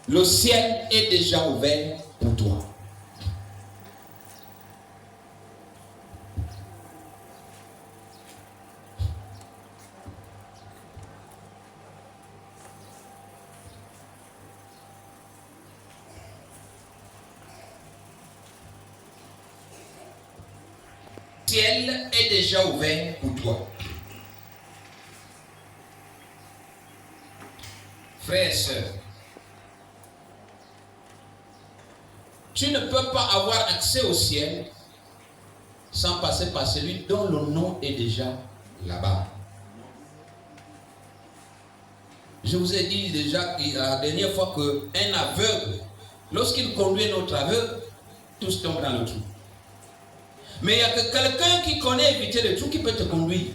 Le ciel est déjà ouvert pour toi. Le ciel est déjà ouvert pour toi. Frères et sœurs, tu ne peux pas avoir accès au ciel sans passer par celui dont le nom est déjà là-bas. Je vous ai dit déjà la dernière fois qu'un aveugle, lorsqu'il conduit un autre aveugle, tous tombent dans le trou. Mais il n'y a que quelqu'un qui connaît éviter le trou qui peut te conduire.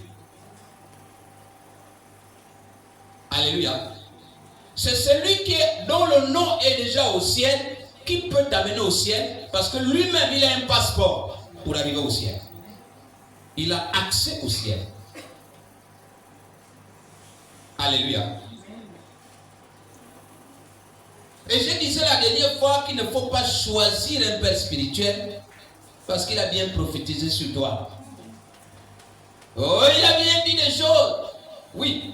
Alléluia. C'est celui dont le nom est déjà au ciel qui peut t'amener au ciel parce que lui-même il a un passeport pour arriver au ciel. Il a accès au ciel. Alléluia. Et je disais la dernière fois qu'il ne faut pas choisir un père spirituel parce qu'il a bien prophétisé sur toi. Oh, il a bien dit des choses. Oui,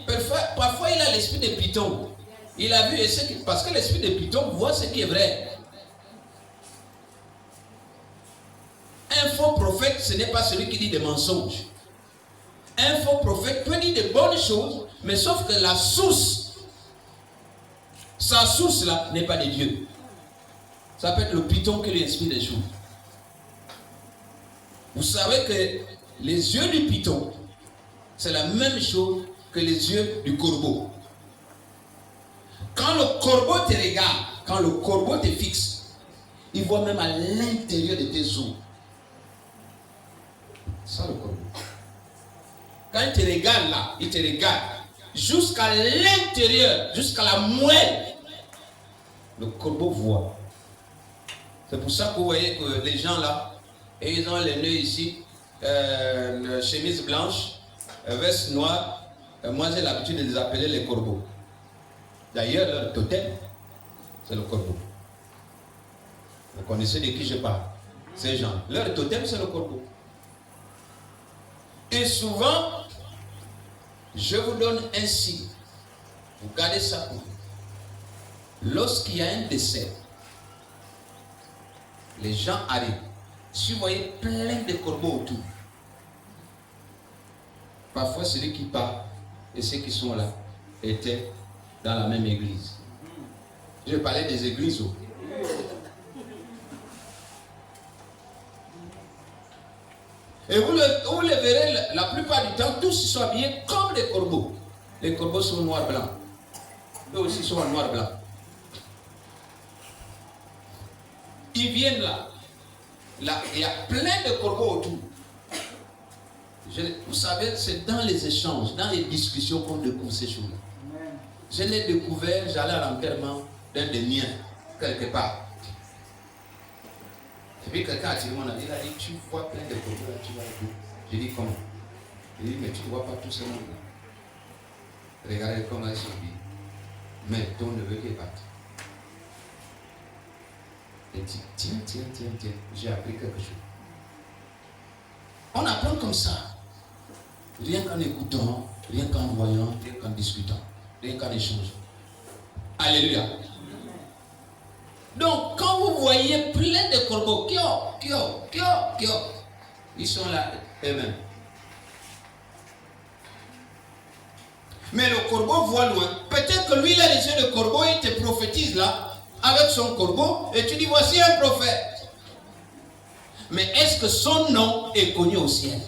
parfois il a l'esprit de Python. Il a vu, parce que l'esprit de Python voit ce qui est vrai. Un faux prophète, ce n'est pas celui qui dit des mensonges. Un faux prophète peut dire de bonnes choses, mais sauf que la source, sa source là, n'est pas de Dieu. Ça peut être le Python qui lui inspire des choses. Vous savez que les yeux du Python, c'est la même chose que les yeux du corbeau. Quand le corbeau te regarde, quand le corbeau te fixe, il voit même à l'intérieur de tes os. Ça le corbeau. Quand il te regarde là, il te regarde jusqu'à l'intérieur, jusqu'à la moelle. Le corbeau voit. C'est pour ça que vous voyez que les gens là, et ils ont les nœuds ici, chemise blanche, veste noire. Moi j'ai l'habitude de les appeler les corbeaux. D'ailleurs, leur totem, c'est le corbeau. Vous connaissez de qui je parle? Ces gens. Leur totem, c'est le corbeau. Et souvent, je vous donne un signe. Vous gardez ça pour vous. Lorsqu'il y a un décès, les gens arrivent. Si vous voyez plein de corbeaux autour, parfois celui qui part et ceux qui sont là étaient dans la même église. Je parlais des églises. Et vous le verrez, la plupart du temps, tous sont habillés comme des corbeaux. Les corbeaux sont noir-blanc. Eux aussi sont en noir-blanc. Ils viennent là. Là, il y a plein de corbeaux autour. Vous savez, c'est dans les échanges, dans les discussions qu'on découvre ces choses-là. Je l'ai découvert, j'allais à l'enterrement d'un des miens, quelque part. Et puis quelqu'un a tiré mon avis, il a dit, tu vois plein de corbeaux là, tu vois tout. J'ai dit, comment? Il dit, mais tu ne vois pas tout ce monde-là. Regardez comment ils sont habillés. Mais ton neveu qui est parti. Il dit, tiens, j'ai appris quelque chose. On apprend comme ça. Rien qu'en écoutant, rien qu'en voyant, rien qu'en discutant, rien qu'en échangeant. Alléluia. Donc, quand vous voyez plein de corbeaux, ils sont là eux-mêmes. Mais le corbeau voit loin. Peut-être que lui, il a les yeux de corbeau, il te prophétise là, avec son corbeau, et tu dis, voici un prophète. Mais est-ce que son nom est connu au ciel?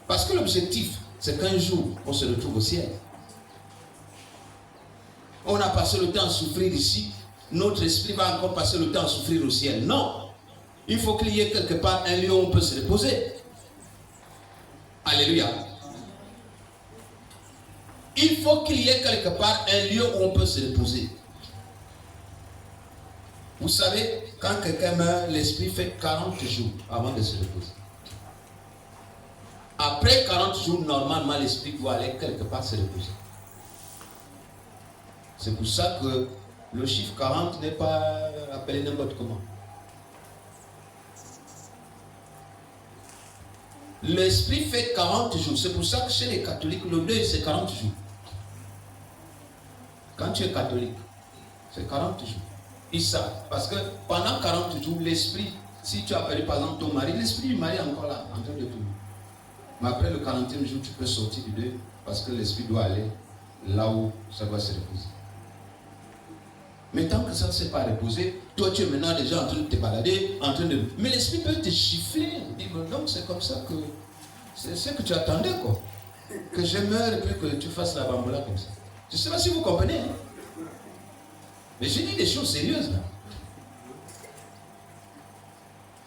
Parce que l'objectif, c'est qu'un jour, on se retrouve au ciel. On a passé le temps à souffrir ici, notre esprit va encore passer le temps à souffrir au ciel. Non. Il faut qu'il y ait quelque part un lieu où on peut se reposer. Alléluia. Il faut qu'il y ait quelque part un lieu où on peut se reposer. Vous savez, quand quelqu'un meurt, l'esprit fait 40 jours avant de se reposer. Après 40 jours, normalement, l'esprit doit aller quelque part se reposer. C'est pour ça que Le chiffre 40 n'est pas appelé n'importe comment. L'esprit fait 40 jours. C'est pour ça que chez les catholiques, le deuil, c'est 40 jours. Quand tu es catholique, c'est 40 jours. Ils savent. Parce que pendant 40 jours, l'esprit, si tu as appelé par exemple ton mari, l'esprit du mari est encore là, en train de tourner. Mais après le 40e jour, tu peux sortir du deuil parce que l'esprit doit aller là où ça doit se reposer. Mais tant que ça ne s'est pas reposé, toi tu es maintenant déjà en train de te balader, en train de... Mais l'esprit peut te gifler. Il dit, donc c'est comme ça que... C'est ce que tu attendais, quoi. Que je meure et puis que tu fasses la bamboula comme ça. Je ne sais pas si vous comprenez. Hein? Mais je dis des choses sérieuses là.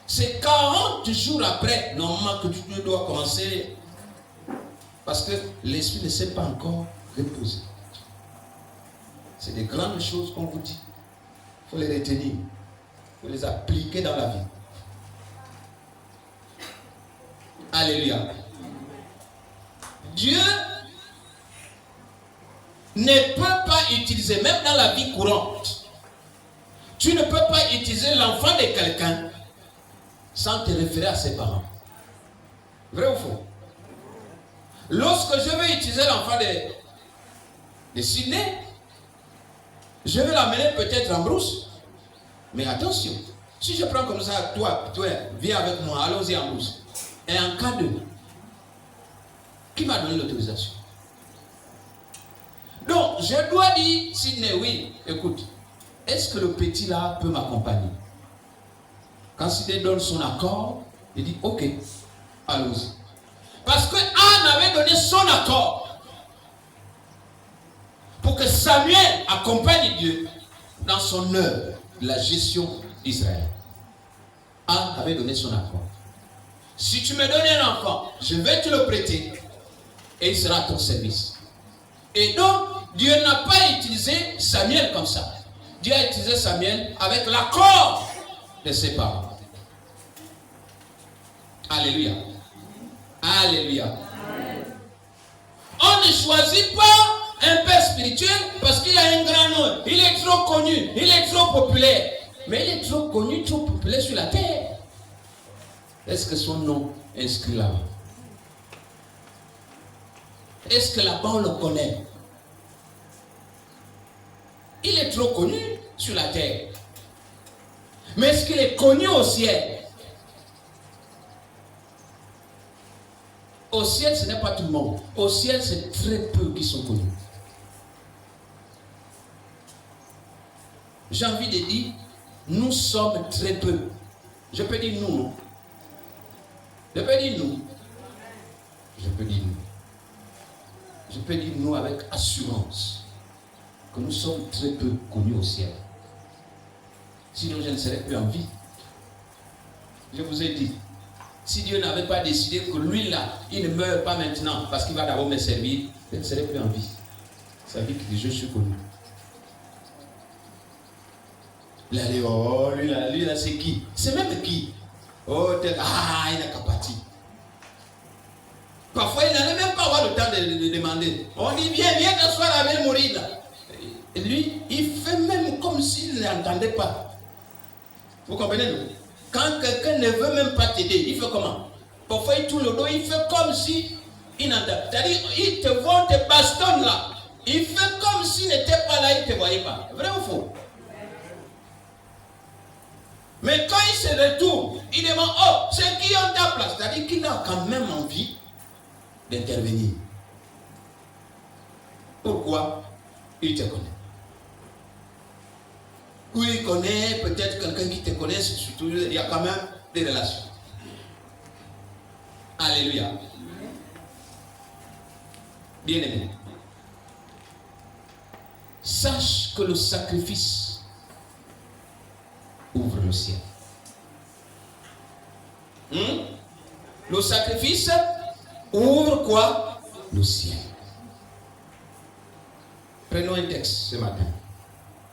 C'est 40 jours après, normalement, que tu dois commencer. Parce que l'esprit ne s'est pas encore reposé. C'est des grandes choses qu'on vous dit. Il faut les retenir. Il faut les appliquer dans la vie. Alléluia. Dieu ne peut pas utiliser, même dans la vie courante, tu ne peux pas utiliser l'enfant de quelqu'un sans te référer à ses parents. Vrai ou faux? Lorsque je vais utiliser l'enfant de Sydney, je vais l'amener peut-être en brousse. Mais attention, si je prends comme ça, toi, viens avec moi, allons-y en brousse. Et en cas de... Qui m'a donné l'autorisation? Donc, je dois dire, Sydney, oui, écoute, est-ce que le petit là peut m'accompagner? Quand Sydney donne son accord, il dit, ok, allons-y. Parce que Anne avait donné son accord pour que Samuel accompagne Dieu dans son œuvre de la gestion d'Israël. Anne avait donné son accord. Si tu me donnes un enfant, je vais te le prêter et il sera à ton service. Et donc, Dieu n'a pas utilisé Samuel comme ça. Dieu a utilisé Samuel avec l'accord de ses parents. Alléluia. Alléluia. Amen. On ne choisit pas un père spirituel parce qu'il a un grand nom. Il est trop connu, il est trop populaire. Mais il est trop connu, trop populaire sur la terre. Est-ce que son nom est inscrit là-bas? Est-ce que là-bas on le connaît? Il est trop connu sur la terre. Mais est-ce qu'il est connu au ciel? Au ciel, ce n'est pas tout le monde. Au ciel, c'est très peu qui sont connus. J'ai envie de dire, nous sommes très peu. Je peux dire nous, non? Je peux dire nous. Je peux dire nous. Je peux dire nous avec assurance que nous sommes très peu connus au ciel. Sinon, je ne serais plus en vie. Je vous ai dit, si Dieu n'avait pas décidé que lui là, il ne meurt pas maintenant parce qu'il va d'abord me servir, je ne serais plus en vie. Ça veut dire que je suis connu. Là, oh, lui là, c'est qui? C'est même qui? Oh, il n'a qu'à partir. Parfois, il n'allait même pas avoir le temps de demander. On dit, viens t'asseoir avec mourir là. Et lui, il fait même comme s'il n'entendait pas. Vous comprenez, non? Quand quelqu'un ne veut même pas t'aider, il fait comment? Parfois, il tourne le dos, il fait comme si il n'entend. C'est-à-dire, il te voit, te bastonne là. Il fait comme s'il n'était pas là, il ne te voyait pas. Vrai ou faux? Mais quand il se retourne, il demande, oh, c'est qui en ta place? C'est-à-dire qu'il a quand même envie d'intervenir. Pourquoi? Il te connaît. Ou il connaît peut-être quelqu'un qui te connaît, surtout il y a quand même des relations. Alléluia. Bien aimé. Sache que le sacrifice ouvre le ciel. Le sacrifice ouvre quoi? Le ciel. Prenons un texte ce matin.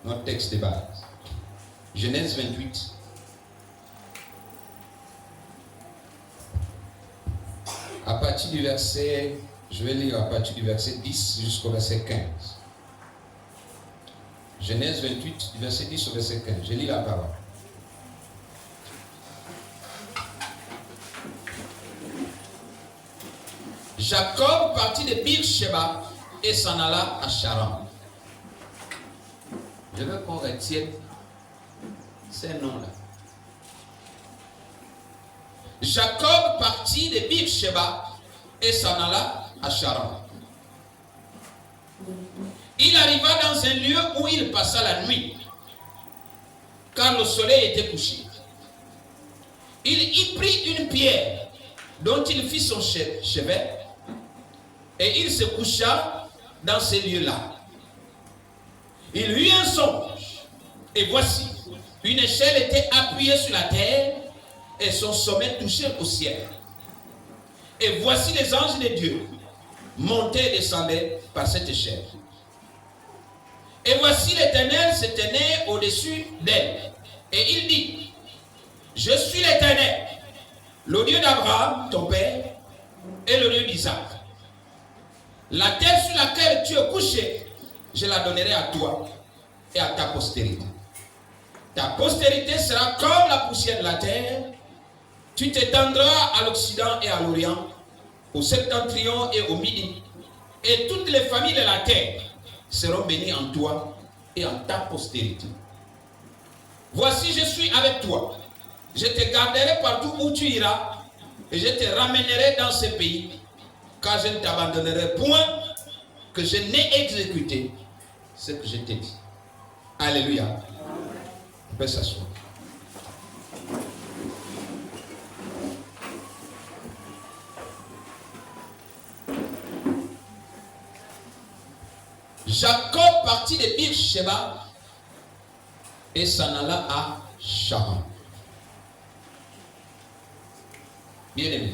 Notre texte de base. Genèse 28. À partir du verset, je vais lire à partir du verset 10 jusqu'au verset 15. Genèse 28, verset 10 au verset 15. Je lis la parole. Jacob partit de Beersheba et s'en alla à Charan. Je veux qu'on retienne ces noms-là. Jacob partit de Beersheba et s'en alla à Charan. Il arriva dans un lieu où il passa la nuit, car le soleil était couché. Il y prit une pierre dont il fit son chevet, et il se coucha dans ces lieux-là. Il eut un songe, et voici, une échelle était appuyée sur la terre, et son sommet touchait au ciel. Et voici les anges de Dieu montaient et descendaient par cette échelle. Et voici l'Éternel se tenait au-dessus d'elle. Et il dit, je suis l'Éternel, le Dieu d'Abraham, ton père, et le Dieu d'Isaac. La terre sur laquelle tu es couché, je la donnerai à toi et à ta postérité. Ta postérité sera comme la poussière de la terre. Tu t'étendras à l'Occident et à l'Orient, au septentrion et au midi. Et toutes les familles de la terre seront bénies en toi et en ta postérité. Voici, je suis avec toi. Je te garderai partout où tu iras et je te ramènerai dans ce pays, car je ne t'abandonnerai point que je n'ai exécuté ce que je t'ai dit. Alléluia. On peut s'asseoir. Jacob partit de Beersheba et s'en alla à Charan. Bien aimé,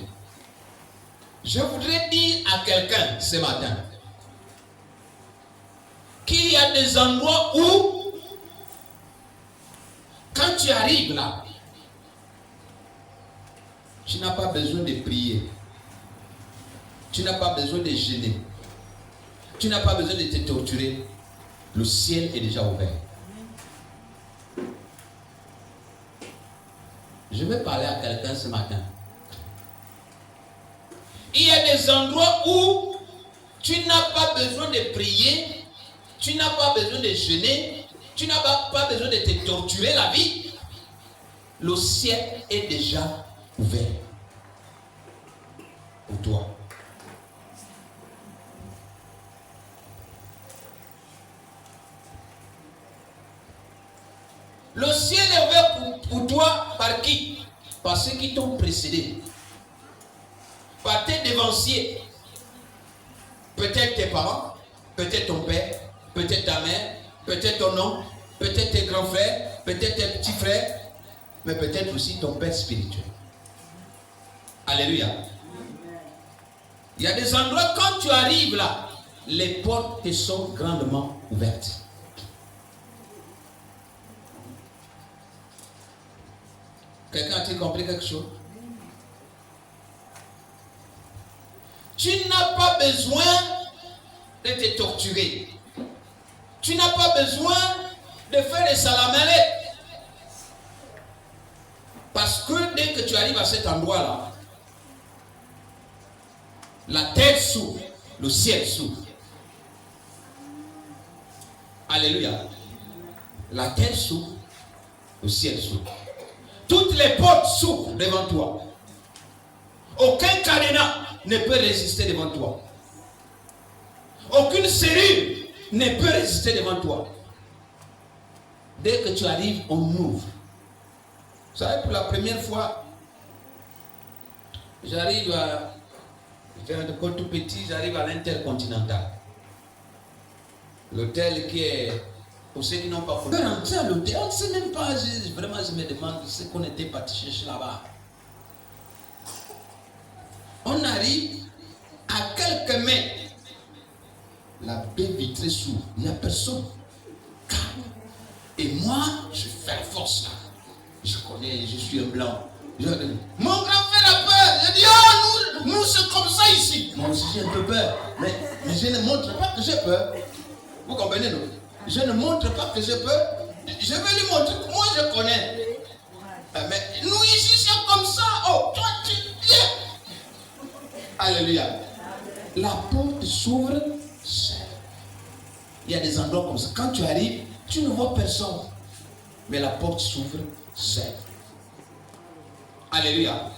je voudrais dire à quelqu'un ce matin qu'il y a des endroits où, quand tu arrives là, tu n'as pas besoin de prier, tu n'as pas besoin de jeûner, tu n'as pas besoin de te torturer. Le ciel est déjà ouvert. Je vais parler à quelqu'un ce matin. Il y a des endroits où tu n'as pas besoin de prier, tu n'as pas besoin de jeûner, tu n'as pas besoin de te torturer la vie. Le ciel est déjà ouvert pour toi. Le ciel est ouvert pour toi par qui? Par ceux qui t'ont précédé. Par tes devanciers. Peut-être tes parents, peut-être ton père, peut-être ta mère, peut-être ton oncle, peut-être tes grands frères, peut-être tes petits frères, mais peut-être aussi ton père spirituel. Alléluia. Il y a des endroits, quand tu arrives là, les portes te sont grandement ouvertes. Quelqu'un a-t-il compris quelque chose? Tu n'as pas besoin de te torturer. Tu n'as pas besoin de faire des salamalettes. Parce que dès que tu arrives à cet endroit-là, la terre s'ouvre, le ciel s'ouvre. Alléluia. La terre s'ouvre, le ciel s'ouvre. Toutes les portes s'ouvrent devant toi. Aucun cadenas ne peut résister devant toi. Aucune serrure ne peut résister devant toi. Dès que tu arrives, on ouvre. Vous savez, pour la première fois, j'arrive à... Quand tout petit, j'arrive à l'Intercontinental. L'hôtel qui est... Pour ceux qui n'ont pas compris, rentrer à l'hôtel, on ne sait même pas, vraiment je me demande ce qu'on était parti chercher là-bas. On arrive à quelques mètres. La baie vitrée s'ouvre, il n'y a personne. Et moi, je fais la force là. Je connais, je suis un blanc. Mon grand frère a peur. Je dis, oh, nous c'est comme ça ici. Moi aussi j'ai un peu peur. Mais je ne montre pas que j'ai peur. Vous comprenez, non? Je ne montre pas que je peux. Je vais lui montrer que moi je connais. Mais nous ici c'est comme ça. Oh, toi tu viens. Alléluia. La porte s'ouvre seule. Il y a des endroits comme ça. Quand tu arrives, tu ne vois personne. Mais la porte s'ouvre seule. Alléluia.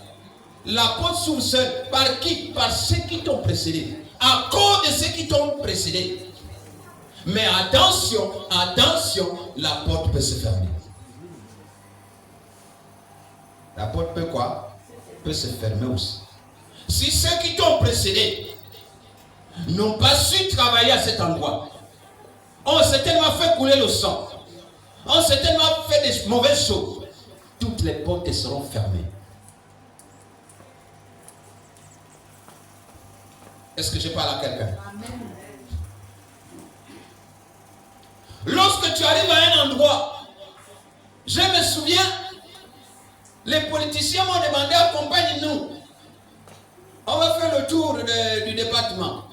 La porte s'ouvre seule. Par qui? Par ceux qui t'ont précédé. À cause de ceux qui t'ont précédé. Mais attention, attention, la porte peut se fermer. La porte peut quoi? Peut se fermer aussi. Si ceux qui t'ont précédé n'ont pas su travailler à cet endroit, ont certainement fait couler le sang, ont certainement fait des mauvaises choses, toutes les portes seront fermées. Est-ce que je parle à quelqu'un? Lorsque tu arrives à un endroit, je me souviens, les politiciens m'ont demandé, accompagne-nous. On va faire le tour du département.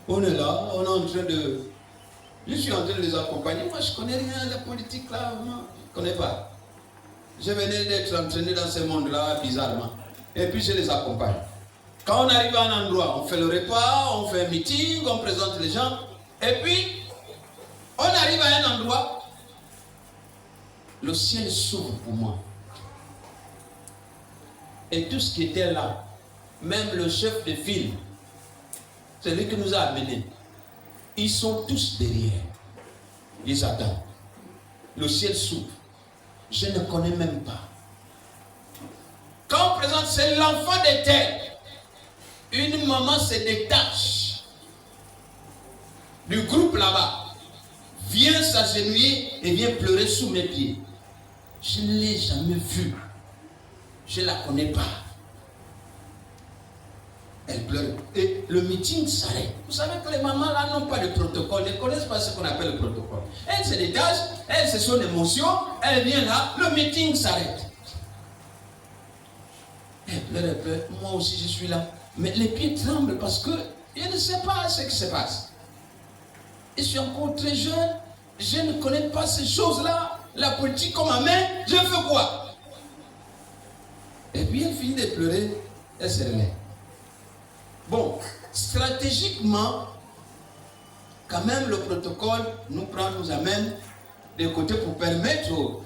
On est là, on est en train de... Je suis en train de les accompagner. Moi, je ne connais rien de la politique là. Je ne connais pas. Je venais d'être entraîné dans ce monde-là, bizarrement. Et puis, je les accompagne. Quand on arrive à un endroit, on fait le repas, on fait un meeting, on présente les gens. Et puis, on arrive à un endroit, le ciel s'ouvre pour moi. Et tout ce qui était là, même le chef de file, celui qui nous a amenés, ils sont tous derrière. Ils attendent. Le ciel s'ouvre. Je ne connais même pas. Quand on présente, c'est l'enfant de terre. Une maman se détache du groupe là-bas, vient s'agenouiller et vient pleurer sous mes pieds. Je ne l'ai jamais vue. Je ne la connais pas. Elle pleure. Et le meeting s'arrête. Vous savez que les mamans là n'ont pas de protocole, ne connaissent pas ce qu'on appelle le protocole. Elle se détache, elle c'est son émotion, elle vient là, le meeting s'arrête. Elle pleure, elle pleure. Moi aussi je suis là. Mais les pieds tremblent parce que je ne sais pas ce qui se passe. Je suis encore très jeune, je ne connais pas ces choses-là. La politique comme ma main, je fais quoi? Et puis elle finit de pleurer, elle se relève. Bon, stratégiquement, quand même le protocole nous amène de côté pour permettre au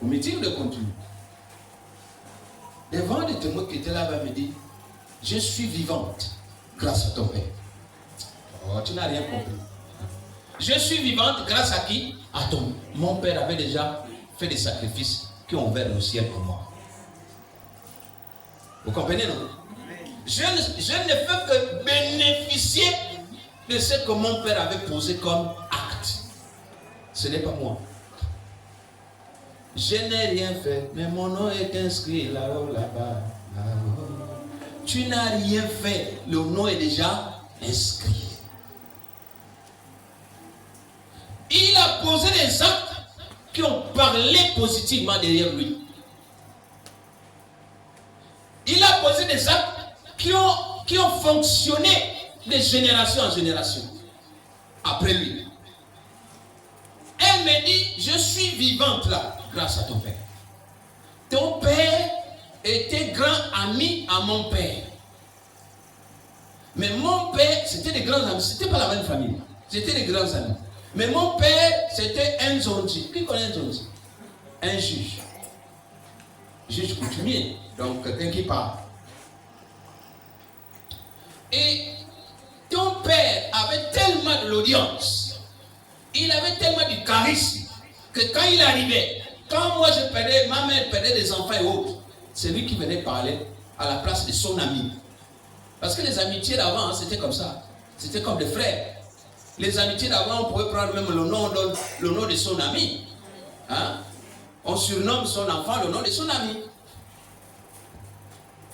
meeting de continuer. Devant les témoins qui étaient là-bas me dit, je suis vivante grâce à ton père. Oh, tu n'as rien compris. Je suis vivante grâce à qui? À ton. Mon père avait déjà fait des sacrifices qui ont ouvert le ciel pour moi. Vous comprenez, non? Je ne fais que bénéficier de ce que mon père avait posé comme acte. Ce n'est pas moi. Je n'ai rien fait, mais mon nom est inscrit là-haut, là-bas, là-haut. Tu n'as rien fait, le nom est déjà inscrit. Il a posé des actes qui ont parlé positivement derrière lui. Il a posé des actes qui ont fonctionné de génération en génération après lui. Elle me dit, je suis vivante là grâce à ton père. Ton père était grand ami à mon père. Mais mon père, c'était des grands amis. C'était pas la même famille. C'était des grands amis. Mais mon père, c'était un zonzi. Qui connaît un zonzi? Un juge. Juge coutumier. Donc, quelqu'un qui parle. Et ton père avait tellement de l'audience. Il avait tellement du charisme. Que quand il arrivait, quand moi je perdais, ma mère perdait des enfants et autres, c'est lui qui venait parler à la place de son ami. Parce que les amitiés d'avant, hein, c'était comme ça. C'était comme des frères. Les amitiés d'avant, on pouvait prendre même le nom de son ami. Hein? On surnomme son enfant le nom de son ami.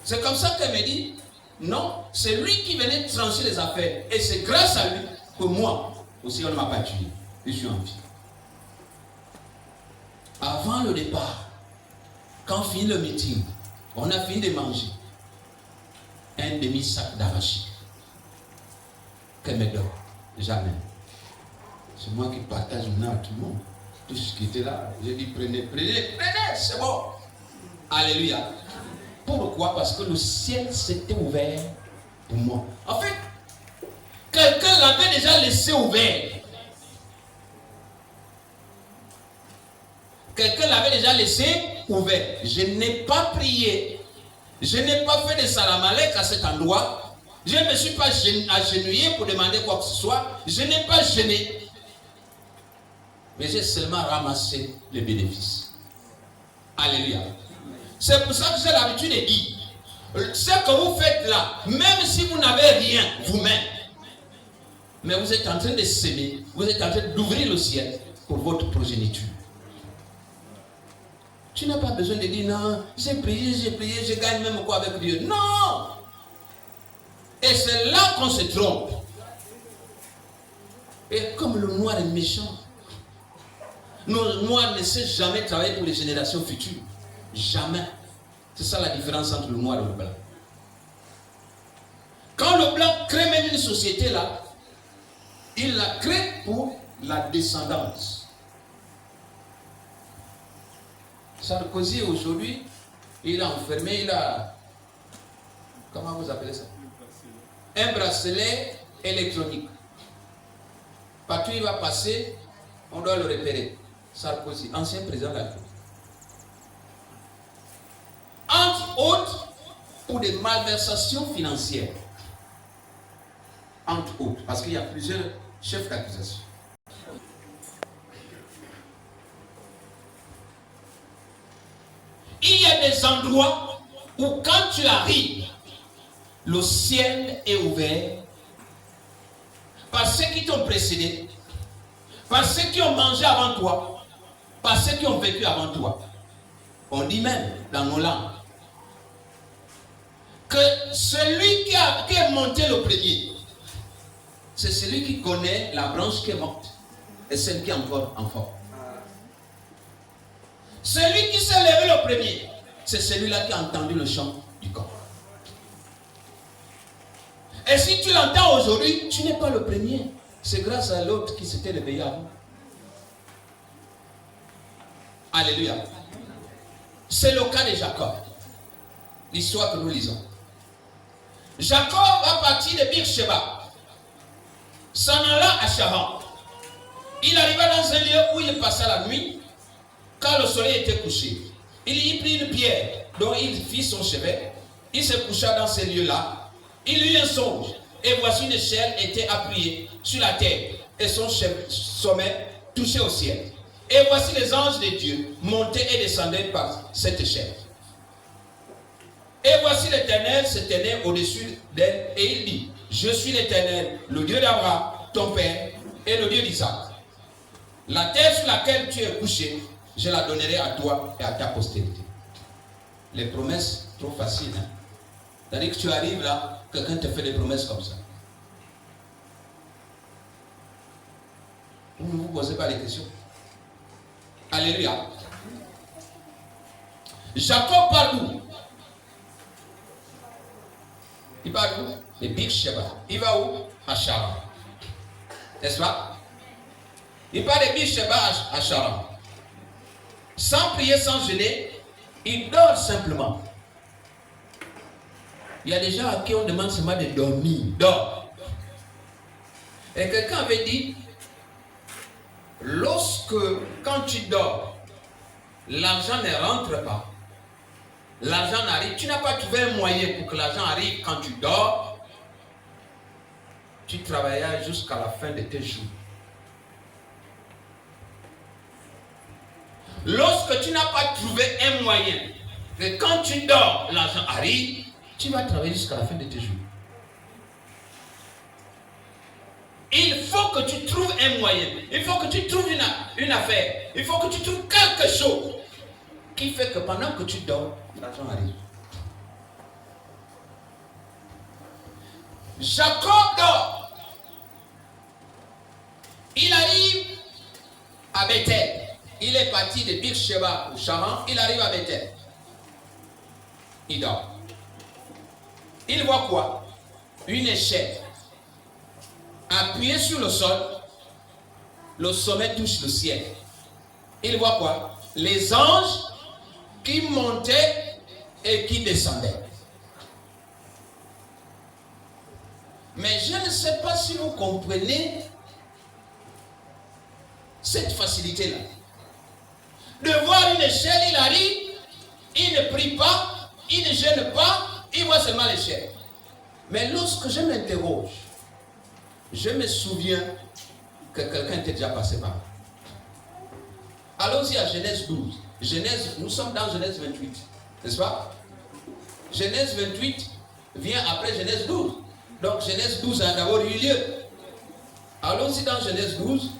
C'est comme ça qu'elle me dit, non, c'est lui qui venait trancher les affaires. Et c'est grâce à lui que moi, aussi on ne m'a pas tué. Je suis en vie. Avant le départ, quand finit le meeting, on a fini de manger un demi-sac d'arachide qu'elle me donne. Jamais. C'est moi qui partage maintenant à tout le monde. Tout ce qui était là, j'ai dit prenez, c'est bon. Alléluia. Pourquoi? Parce que le ciel s'était ouvert pour moi. En fait, quelqu'un l'avait déjà laissé ouvert. Quelqu'un l'avait déjà laissé ouvert. Je n'ai pas prié. Je n'ai pas fait de salamalek à cet endroit. Je ne me suis pas agenouillé pour demander quoi que ce soit. Je n'ai pas gêné. Mais j'ai seulement ramassé les bénéfices. Alléluia. C'est pour ça que j'ai l'habitude de dire, ce que vous faites là, même si vous n'avez rien vous-même, mais vous êtes en train de s'aimer, vous êtes en train d'ouvrir le ciel pour votre progéniture. Tu n'as pas besoin de dire non, j'ai prié, je gagne même quoi avec Dieu. Non! Et c'est là qu'on se trompe. Et comme le noir est méchant, le noir ne sait jamais travailler pour les générations futures. Jamais. C'est ça la différence entre le noir et le blanc. Quand le blanc crée même une société là, il la crée pour la descendance. Sarkozy aujourd'hui, il a enfermé, comment vous appelez ça? Un bracelet électronique. Partout il va passer, on doit le repérer. Sarkozy, ancien président de la République. Entre autres, pour des malversations financières. Entre autres, parce qu'il y a plusieurs chefs d'accusation. Il y a des endroits où quand tu arrives, le ciel est ouvert par ceux qui t'ont précédé, par ceux qui ont mangé avant toi, par ceux qui ont vécu avant toi. On dit même dans nos langues que celui qui est monté le premier, c'est celui qui connaît la branche qui est morte et celle qui est encore en forme. Celui qui s'est levé le premier, c'est celui-là qui a entendu le chant du corps. Et si tu l'entends aujourd'hui, tu n'es pas le premier. C'est grâce à l'autre qui s'était réveillé avant. Alléluia. C'est le cas de Jacob. L'histoire que nous lisons. Jacob a parti de Beersheba, s'en alla à Charan. Il arriva dans un lieu où il passa la nuit, quand le soleil était couché. Il y prit une pierre dont il fit son chevet. Il se coucha dans ce lieu-là. Il eut un songe. Et voici une échelle était appuyée sur la terre. Et son sommet touchait au ciel. Et voici les anges de Dieu montaient et descendaient par cette échelle. Et voici l'Éternel se tenait au-dessus d'elle. Et il dit, je suis l'Éternel, le Dieu d'Abraham, ton père, et le Dieu d'Isaac. La terre sur laquelle tu es couché, je la donnerai à toi et à ta postérité. Les promesses, trop faciles. Hein? C'est-à-dire que tu arrives là, quelqu'un te fait des promesses comme ça. Vous ne vous posez pas les questions. Alléluia. Jacob part où? Il part où? De Beersheba. Il va où? À Charan. N'est-ce pas? Il part de Beersheba à Charan. Sans prier, sans jeûner, il dort simplement. Il y a des gens à qui on demande seulement de dormir. Dors. Et quelqu'un avait dit, quand tu dors, l'argent ne rentre pas. L'argent n'arrive. Tu n'as pas trouvé un moyen pour que l'argent arrive quand tu dors. Tu travailleras jusqu'à la fin de tes jours. Lorsque tu n'as pas trouvé un moyen que quand tu dors, l'argent arrive, tu vas travailler jusqu'à la fin de tes jours. Il faut que tu trouves un moyen. Il faut que tu trouves une affaire. Il faut que tu trouves quelque chose qui fait que pendant que tu dors, l'argent arrive. Jacob dort. Il arrive à Bethel. Il est parti de Beersheba au Charan. Il arrive à Bethel. Il dort. Il voit quoi? Une échelle appuyée sur le sol. le sommet touche le ciel. Il voit quoi? Les anges qui montaient et qui descendaient. Mais je ne sais pas si vous comprenez cette facilité-là. De voir une échelle, il arrive, il ne prie pas, il ne gêne pas, il voit seulement l'échelle. Mais lorsque je m'interroge, je me souviens que quelqu'un était déjà passé par là. Allons-y à Genèse 12. Nous sommes dans Genèse 28, n'est-ce pas? Genèse 28 vient après Genèse 12. Donc Genèse 12 a d'abord eu lieu. Allons-y dans Genèse 12.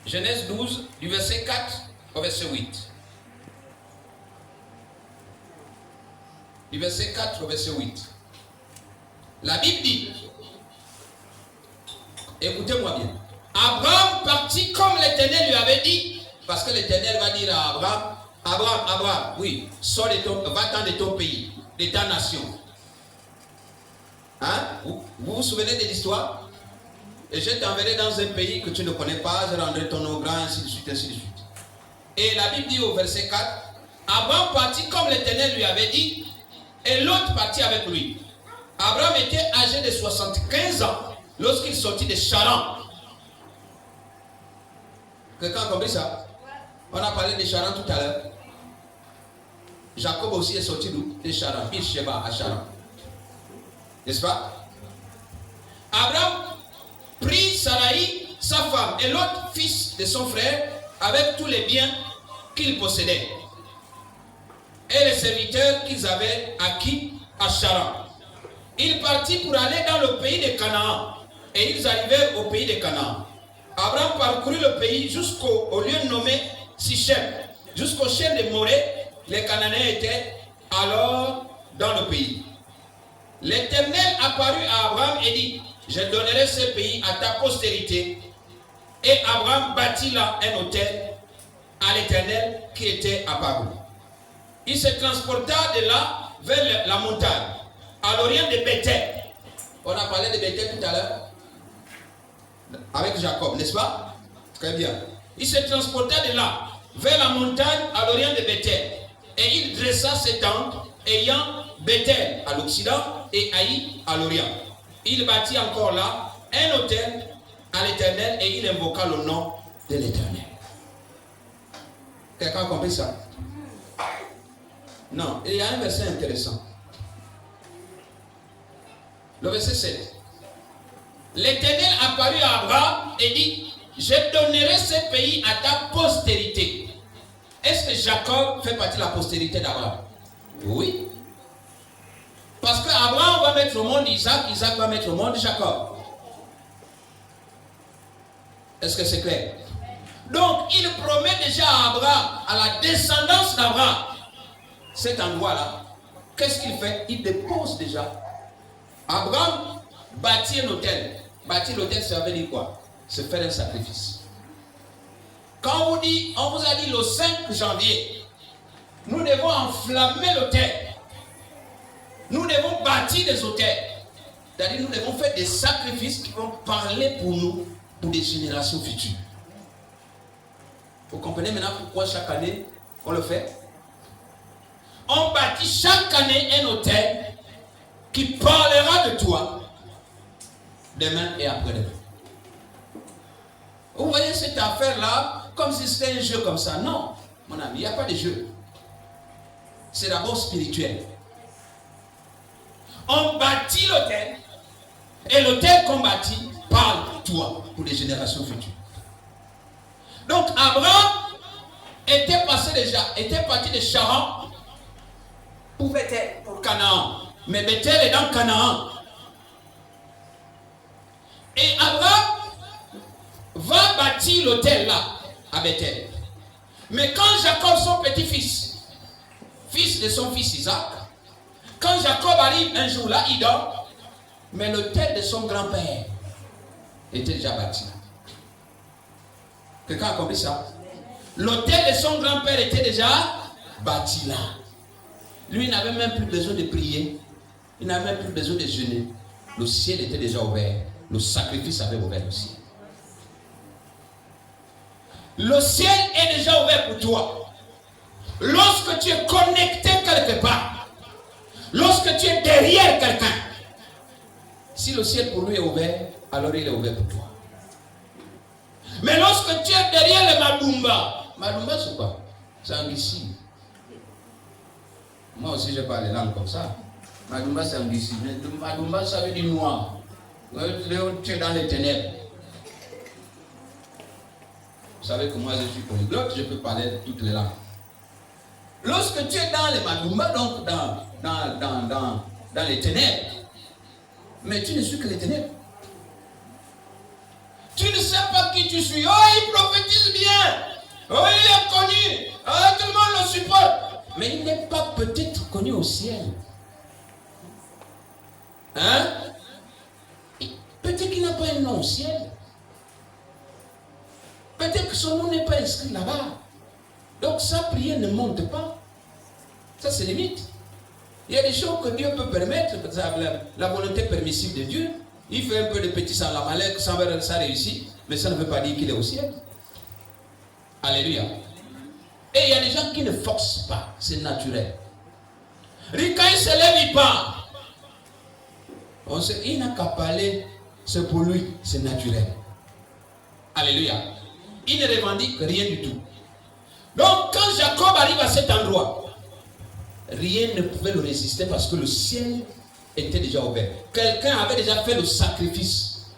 Genèse 12, du verset 4 au verset 8. Du verset 4 au verset 8. La Bible dit, écoutez-moi bien, Abraham partit comme l'Éternel lui avait dit, parce que l'Éternel va dire à Abraham, Abraham, oui, va-t'en de ton pays, de ta nation. Hein? Vous vous souvenez de l'histoire? Et je t'enverrai dans un pays que tu ne connais pas, je rendrai ton nom grand, ainsi de suite, ainsi de suite. Et la Bible dit au verset 4, Abraham partit comme l'Éternel lui avait dit, et l'autre partit avec lui. Abraham était âgé de 75 ans lorsqu'il sortit de Charan. Quelqu'un a compris ça? On a parlé de Charan tout à l'heure. Jacob aussi est sorti d'où? De Charan, Beersheba à Charan. N'est-ce pas? Abraham prit Sarai, sa femme, et l'autre fils de son frère, avec tous les biens qu'il possédait, et les serviteurs qu'ils avaient acquis à Charan. Il partit pour aller dans le pays de Canaan, et ils arrivèrent au pays de Canaan. Abraham parcourut le pays jusqu'au lieu nommé Sichem, jusqu'au chêne de Morée. Les Cananéens étaient alors dans le pays. L'Éternel apparut à Abraham et dit, je donnerai ce pays à ta postérité. Et Abraham bâtit là un autel à l'Éternel qui était apparu. Il se transporta de là vers la montagne, à l'orient de Bethel. On a parlé de Bethel tout à l'heure avec Jacob, n'est-ce pas? Très bien. Il se transporta de là vers la montagne à l'orient de Bethel. Et il dressa ses tentes, ayant Bethel à l'occident et Haï à l'orient. Il bâtit encore là un autel à l'Éternel et il invoqua le nom de l'Éternel. Quelqu'un a compris ça? Non, il y a un verset intéressant. Le verset 7. L'Éternel apparut à Abraham et dit, je donnerai ce pays à ta postérité. Est-ce que Jacob fait partie de la postérité d'Abraham? Oui. Parce qu'Abraham va mettre au monde Isaac, Isaac va mettre au monde Jacob. Est-ce que c'est clair? Donc, il promet déjà à Abraham, à la descendance d'Abraham, cet endroit-là. Qu'est-ce qu'il fait? Il dépose déjà. Abraham bâtit un autel. Bâtir l'autel, ça veut dire quoi? C'est faire un sacrifice. Quand on vous a dit le 5 janvier, nous devons enflammer l'autel. Nous devons bâtir des autels. C'est-à-dire nous devons faire des sacrifices qui vont parler pour nous, pour des générations futures. Vous comprenez maintenant pourquoi chaque année on le fait? On bâtit chaque année un autel qui parlera de toi demain et après-demain. Vous voyez cette affaire-là comme si c'était un jeu comme ça. Non, mon ami, il n'y a pas de jeu. C'est d'abord spirituel. On bâtit l'autel et l'autel qu'on bâtit parle pour toi, pour les générations futures. Donc Abraham était parti de Charan pour Bethel, pour Canaan. Mais Bethel est dans Canaan. Et Abraham va bâtir l'autel là, à Bethel. Mais quand Jacob, son petit-fils, fils de son fils Isaac, quand Jacob arrive un jour là, il dort, mais l'autel de son grand-père était déjà bâti. Quelqu'un a compris ça? L'autel de son grand-père était déjà bâti là. Lui, il n'avait même plus besoin de prier. Il n'avait même plus besoin de jeûner. Le ciel était déjà ouvert. Le sacrifice avait ouvert le ciel. Le ciel est déjà ouvert pour toi. Lorsque tu es connecté quelque part, lorsque tu es derrière quelqu'un, si le ciel pour lui est ouvert, alors il est ouvert pour toi. Mais lorsque tu es derrière le Madumba, Madumba c'est quoi? C'est Anguissi. Moi aussi je parle les langues comme ça. Madumba c'est Anguissi. Madumba ça veut dire noir. Tu es dans les ténèbres. Vous savez que moi je suis polyglotte, je peux parler toutes les langues. Lorsque tu es dans les Madumba, donc dans les ténèbres, mais tu ne suis que les ténèbres. Tu ne sais pas qui tu suis. Oh, il prophétise bien. Oh, il est connu. Oh, tout le monde le supporte. Mais il n'est pas peut-être connu au ciel. Hein? Peut-être qu'il n'a pas un nom au ciel. Peut-être que son nom n'est pas inscrit là-bas. Donc sa prière ne monte pas. Ça c'est limite. Il y a des choses que Dieu peut permettre, la volonté permissive de Dieu. Il fait un peu de petit sang la malèque, ça réussit, mais ça ne veut pas dire qu'il est au ciel. Alléluia. Et il y a des gens qui ne forcent pas, c'est naturel. Quand il se lève, il part. Il n'a qu'à parler, c'est pour lui, c'est naturel. Alléluia. Il ne revendique rien du tout. Donc quand Jacob arrive à cet endroit, rien ne pouvait le résister parce que le ciel était déjà ouvert. Quelqu'un avait déjà fait le sacrifice.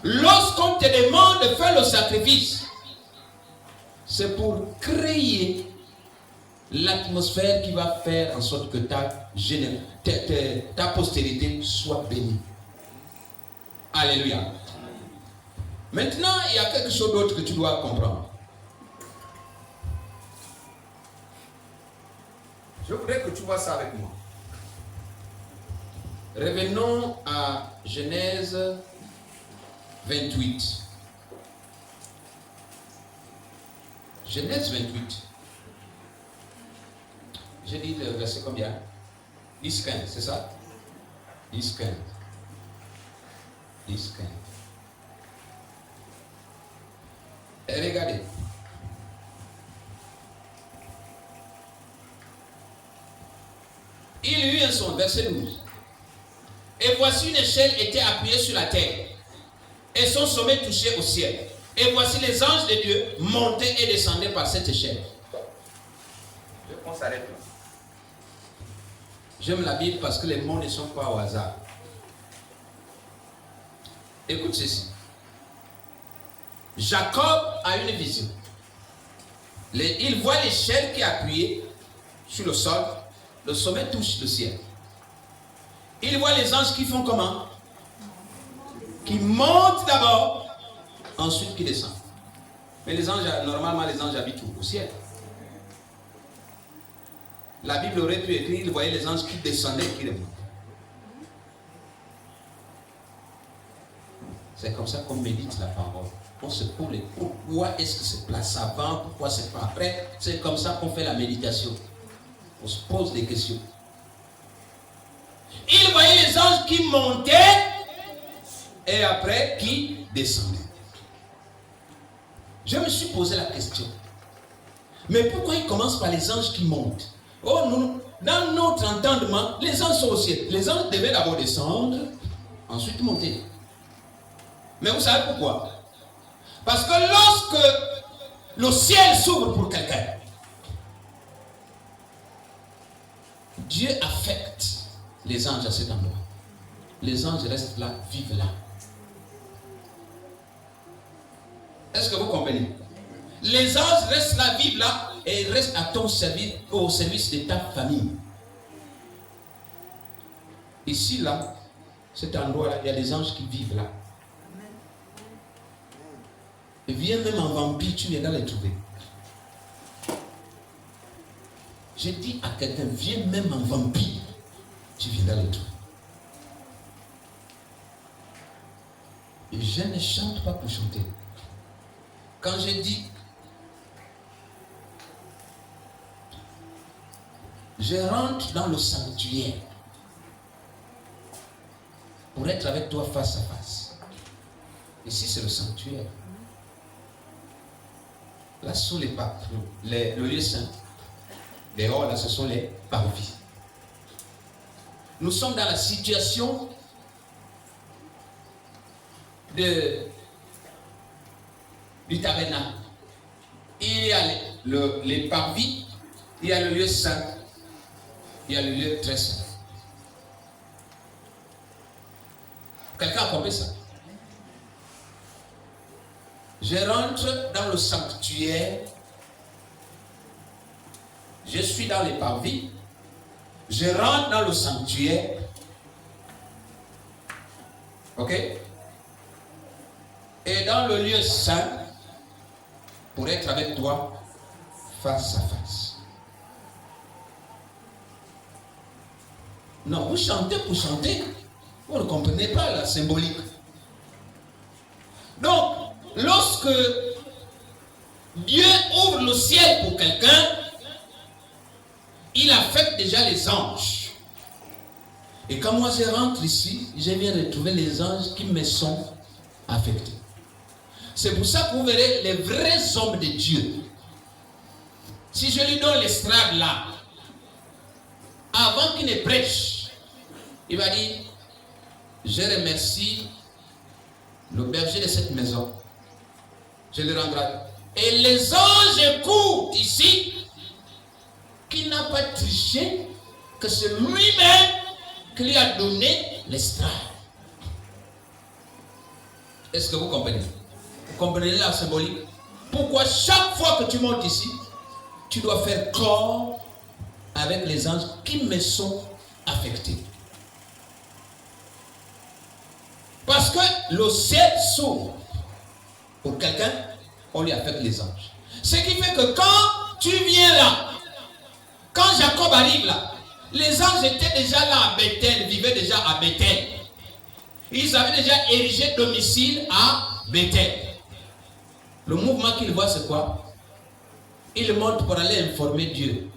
Lorsqu'on te demande de faire le sacrifice, c'est pour créer l'atmosphère qui va faire en sorte que ta postérité soit bénie. Alléluia. Maintenant, il y a quelque chose d'autre que tu dois comprendre. Je voudrais que tu vois ça avec moi. Revenons à Genèse 28. Genèse 28. J'ai dit le verset combien? 10-15, c'est ça? 10-15. 10-15. Et regardez. Il eut un son, verset 12. Et voici une échelle était appuyée sur la terre, et son sommet touchait au ciel. Et voici les anges de Dieu montaient et descendaient par cette échelle. On s'arrête là. J'aime la Bible parce que les mots ne sont pas au hasard. Écoute ceci. Jacob a une vision. Il voit l'échelle qui est appuyée sur le sol. Le sommet touche le ciel. Il voit les anges qui font comment? Qui montent d'abord, ensuite qui descendent. Mais les anges, normalement les anges habitent au ciel. La Bible aurait pu écrire, il voyait les anges qui descendaient et qui remontaient. C'est comme ça qu'on médite la parole. On se pose pourquoi est-ce que c'est place avant, pourquoi c'est pas après. C'est comme ça qu'on fait la méditation. On se pose des questions. Il voyait les anges qui montaient et après qui descendaient. Je me suis posé la question. Mais pourquoi il commence par les anges qui montent? Oh, nous, dans notre entendement, les anges sont au ciel. Les anges devaient d'abord descendre, ensuite monter. Mais vous savez pourquoi? Parce que lorsque le ciel s'ouvre pour quelqu'un, Dieu affecte les anges à cet endroit. Les anges restent là, vivent là. Est-ce que vous comprenez? Les anges restent là, vivent là, et restent à ton service, au service de ta famille. Ici, là, cet endroit-là, il y a des anges qui vivent là. Et viens même en vampire, tu viendras les trouver. J'ai dit à quelqu'un, viens même en vampire, tu viendras les trouver. Et je ne chante pas pour chanter. Quand je dis, je rentre dans le sanctuaire, pour être avec toi face à face. Ici, c'est le sanctuaire. Là, sous le lieu saint. Dehors, là, ce sont les parvis. Nous sommes dans la situation du tabernacle. Il y a les parvis, il y a le lieu saint, il y a le lieu très saint. Quelqu'un a compris ça? Je rentre dans le sanctuaire, je suis dans les parvis, je rentre dans le sanctuaire, ok? Et dans le lieu saint, pour être avec toi face à face. Non, vous chantez pour chanter. Vous ne comprenez pas la symbolique. Donc, lorsque Dieu ouvre le ciel pour quelqu'un, il affecte déjà les anges. Et quand moi je rentre ici, je viens retrouver les anges qui me sont affectés. C'est pour ça que vous verrez les vrais hommes de Dieu. Si je lui donne l'estrade là, avant qu'il ne prêche, il va dire, je remercie le berger de cette maison. Je le rendrai. Et les anges écoutent ici qu'il n'a pas triché, que c'est lui-même qui lui a donné l'estrade. Est-ce que vous comprenez? Vous comprenez la symbolique? Pourquoi chaque fois que tu montes ici, tu dois faire corps avec les anges qui me sont affectés. Parce que le ciel s'ouvre pour quelqu'un, on lui affecte les anges. Ce qui fait que quand tu viens là, quand Jacob arrive là, les anges étaient déjà là à Bethel, vivaient déjà à Bethel. Ils avaient déjà érigé domicile à Bethel. Le mouvement qu'ils voient, c'est quoi? Ils montent pour aller informer Dieu.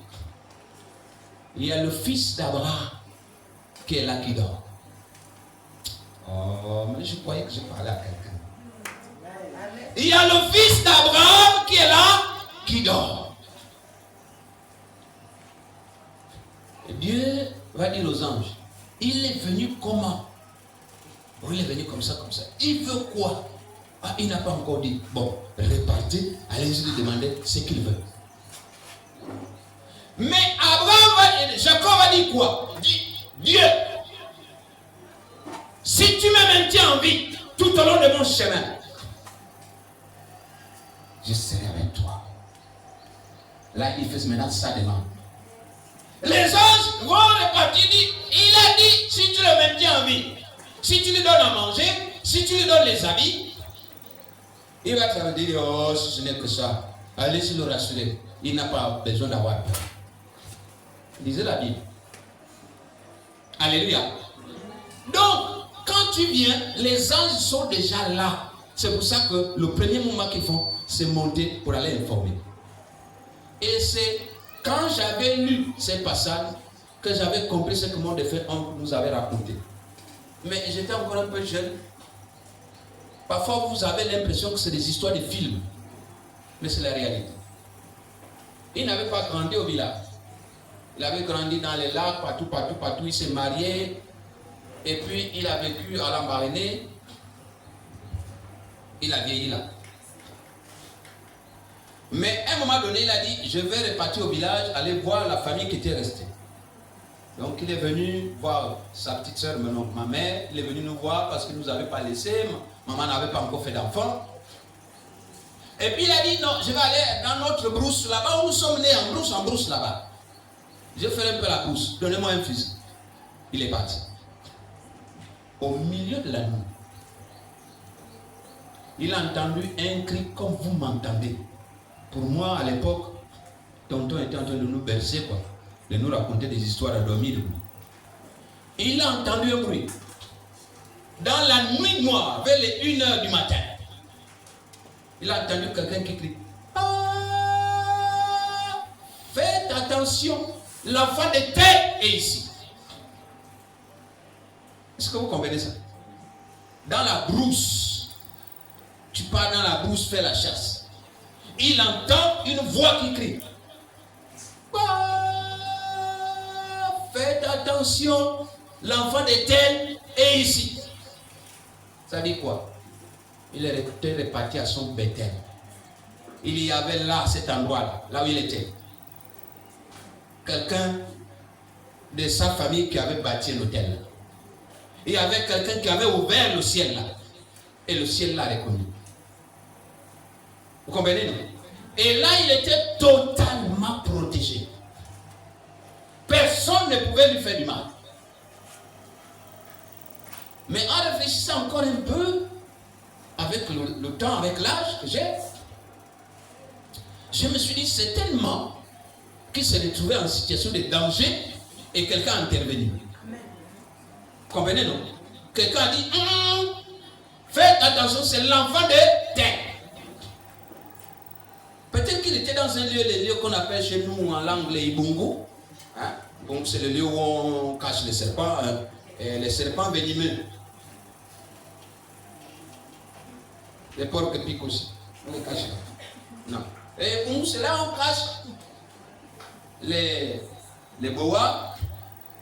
Il y a le fils d'Abraham qui est là, qui dort. Oh, mais je croyais que je parlais à quelqu'un. Il y a le fils d'Abraham qui est là, qui dort. Et Dieu va dire aux anges, il est venu comment? Bon, il est venu comme ça, comme ça. Il veut quoi? Ah, il n'a pas encore dit. Bon, repartez, allez-y lui demander ce qu'il veut. Mais Jacob va dire quoi? Dieu, si tu me maintiens en vie tout au long de mon chemin, je serai avec toi. Là, il fait maintenant sa demande. Les anges vont repartir, il a dit, si tu le maintiens en vie, si tu lui donnes à manger, si tu lui donnes les habits, il va te dire, oh, si ce n'est que ça, allez-y le rassurer. Il n'a pas besoin d'avoir peur. Lisez la Bible. Alléluia. Donc, quand tu viens, les anges sont déjà là. C'est pour ça que le premier mouvement qu'ils font, c'est monter pour aller informer. Et c'est quand j'avais lu ces passages que j'avais compris ce que mon défunt oncle nous avait raconté. Mais j'étais encore un peu jeune. Parfois, vous avez l'impression que c'est des histoires de films. Mais c'est la réalité. Il n'avait pas grandi au village. Il avait grandi dans les lacs, partout. Il s'est marié. Et puis, il a vécu à Lambaréné. Il a vieilli là. Mais à un moment donné, il a dit, je vais repartir au village, aller voir la famille qui était restée. Donc, il est venu voir sa petite soeur, ma mère. Il est venu nous voir parce qu'il ne nous avait pas laissé. Maman n'avait pas encore fait d'enfant. Et puis, il a dit, non, je vais aller dans notre brousse là-bas, où nous sommes nés en brousse là-bas. Je ferai un peu la brousse. Donnez-moi un fusil. Il est parti. Au milieu de la nuit, il a entendu un cri comme vous m'entendez. Pour moi, à l'époque, tonton était en train de nous bercer, quoi, de nous raconter des histoires à dormir. Il a entendu un bruit. Dans la nuit noire, vers les 1h du matin, il a entendu quelqu'un qui crie. Ah, faites attention, l'enfant de terre est ici. Est-ce que vous comprenez ça? dans la brousse. Tu pars dans la brousse faire la chasse. Il entend une voix qui crie. Faites attention, l'enfant de tel est ici. Ça dit quoi? Il était reparti à son bétail. Il y avait là, cet endroit-là, là où il était, quelqu'un de sa famille qui avait bâti l'hôtel. Il y avait quelqu'un qui avait ouvert le ciel là. Et le ciel l'a reconnu. Vous comprenez, non? Et là, il était totalement protégé. Personne ne pouvait lui faire du mal. Mais en réfléchissant encore un peu, avec le temps, avec l'âge que j'ai, je me suis dit, c'est tellement qu'il s'est retrouvé en situation de danger et quelqu'un a intervenu. Vous comprenez, non? Quelqu'un a dit, faites attention, c'est l'enfant de terre. Peut-être qu'il était dans un lieu, les lieux qu'on appelle chez nous en langue les Ibungu. Hein? Donc c'est le lieu où on cache les serpents, et les serpents venimeux. Les porcs qui piquent aussi. On les cache là. Non. Et Ibungu, c'est là où on cache les boas,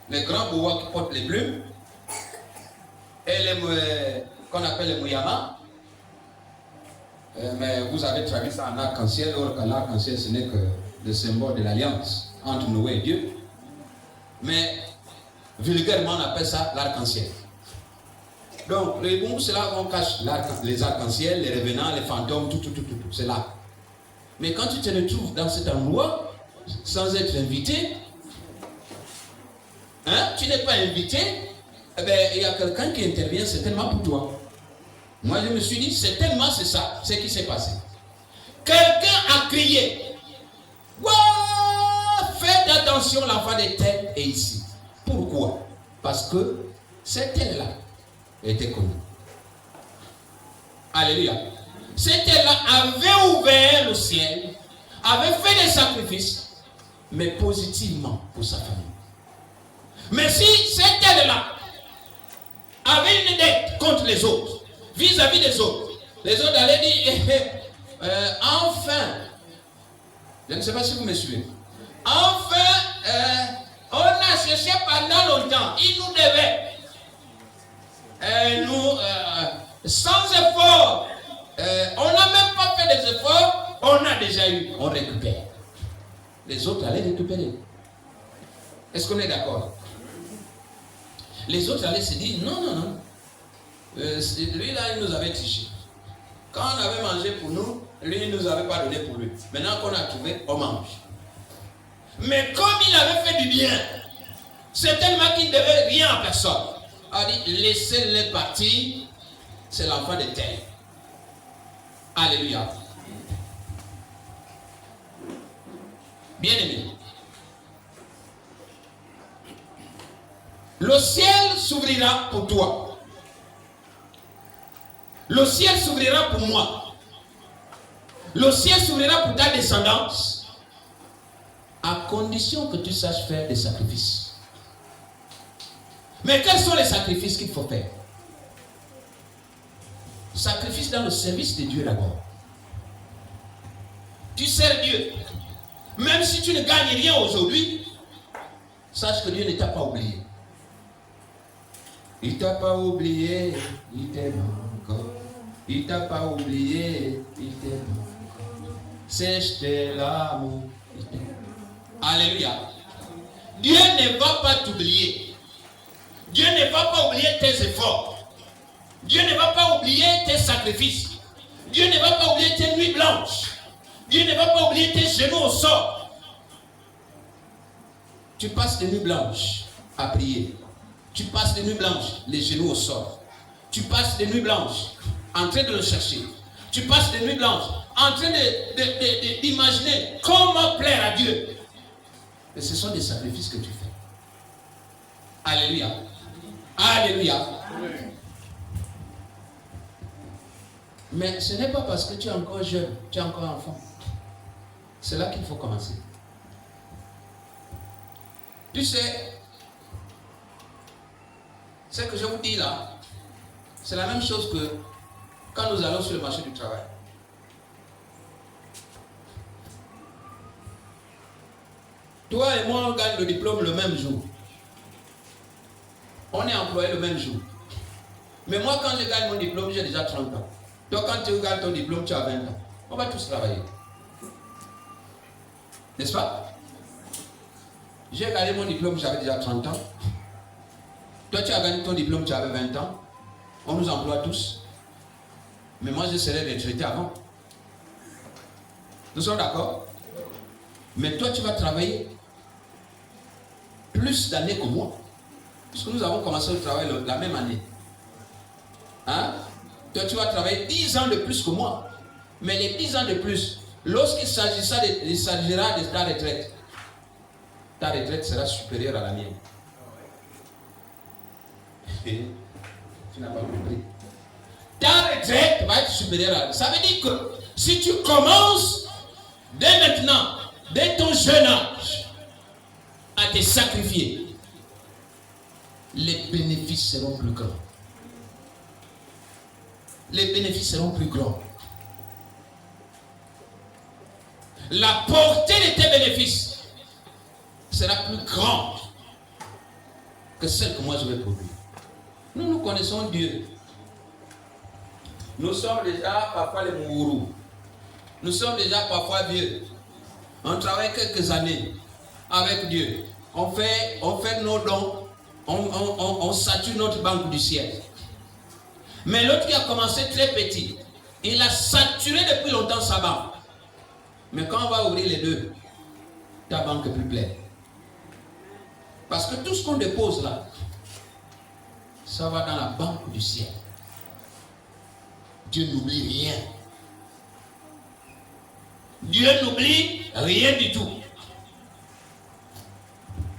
les grands boas qui portent les plumes, et les qu'on appelle les mouyamas. Mais vous avez traduit ça en arc-en-ciel, alors que l'arc-en-ciel ce n'est que le symbole de l'alliance entre nous et Dieu. Mais vulgairement on appelle ça l'arc-en-ciel. Donc le Ibungu, c'est là où on cache les arcs-en-ciel, les revenants, les fantômes, tout, c'est là. Mais quand tu te retrouves dans cet endroit, sans être invité, hein, tu n'es pas invité, eh bien, il y a quelqu'un qui intervient certainement pour toi. Moi, je me suis dit, certainement c'est ça, ce qui s'est passé. Quelqu'un a crié, wow, faites attention, l'enfant de terre est ici. Pourquoi? Parce que cette terre-là était connue. Alléluia. Cette terre-là avait ouvert le ciel, avait fait des sacrifices, mais positivement pour sa famille. Mais si cette terre-là avait une dette contre les autres, vis-à-vis des autres, les autres allaient dire, enfin, je ne sais pas si vous me suivez, enfin, on a cherché pendant longtemps, il nous devait, sans effort, on n'a même pas fait des efforts, on a déjà eu, on récupère. Les autres allaient récupérer. Est-ce qu'on est d'accord? Les autres allaient se dire, non. Lui là, il nous avait triché. Quand on avait mangé pour nous, lui, il ne nous avait pas donné pour lui. Maintenant qu'on a trouvé, on mange. Mais comme il avait fait du bien, c'est tellement qu'il ne devait rien à personne. Il a dit, laissez-les partir, c'est l'enfant de terre. Alléluia. Bien aimé. Le ciel s'ouvrira pour toi. Le ciel s'ouvrira pour moi. Le ciel s'ouvrira pour ta descendance, à condition que tu saches faire des sacrifices. Mais quels sont les sacrifices qu'il faut faire? Sacrifice dans le service de Dieu d'abord. Tu sers Dieu. Même si tu ne gagnes rien aujourd'hui, sache que Dieu ne t'a pas oublié. Il ne t'a pas oublié, il t'aime encore. Il ne t'a pas oublié, il t'aime encore. Sèche tes larmes, il t'aime. Alléluia. Dieu ne va pas t'oublier. Dieu ne va pas oublier tes efforts. Dieu ne va pas oublier tes sacrifices. Dieu ne va pas oublier tes nuits blanches. Dieu ne va pas oublier tes genoux au sol. Tu passes des nuits blanches à prier. Tu passes des nuits blanches, les genoux au sol. Tu passes des nuits blanches en train de le chercher. Tu passes des nuits blanches en train d'imaginer comment plaire à Dieu. Et ce sont des sacrifices que tu fais. Alléluia. Alléluia. Mais ce n'est pas parce que tu es encore jeune, tu es encore enfant. C'est là qu'il faut commencer. Tu sais, ce que je vous dis là, C'est la même chose que quand nous allons sur le marché du travail. Toi et moi, on gagne le diplôme le même jour. On est employé le même jour. Mais moi, quand je gagne mon diplôme, j'ai déjà 30 ans. Toi, quand tu gagnes ton diplôme, tu as 20 ans. On va tous travailler. N'est-ce pas? J'ai gagné mon diplôme, j'avais déjà 30 ans. Toi, tu as gagné ton diplôme, tu avais 20 ans. On nous emploie tous. Mais moi, je serais retraité avant. Nous sommes d'accord? Mais toi, tu vas travailler plus d'années que moi. Parce que nous avons commencé le travail la même année. Hein? Toi, tu vas travailler 10 ans de plus que moi. Mais les 10 ans de plus, lorsqu'il s'agira de ta retraite sera supérieure à la mienne. Tu n'as pas compris. Ta retraite va être supérieure à la. Ça veut dire que si tu commences dès maintenant, dès ton jeune âge, à te sacrifier, les bénéfices seront plus grands. Les bénéfices seront plus grands. La portée de tes bénéfices sera plus grande que celle que moi je vais produire. Nous connaissons Dieu. Nous sommes déjà parfois les mourous. Nous sommes déjà parfois vieux. On travaille quelques années avec Dieu. On fait nos dons. On sature notre banque du ciel. Mais l'autre qui a commencé très petit, il a saturé depuis longtemps sa banque. Mais quand on va ouvrir les deux, ta banque est plus pleine. Parce que tout ce qu'on dépose là, ça va dans la banque du ciel. Dieu n'oublie rien. Dieu n'oublie rien du tout.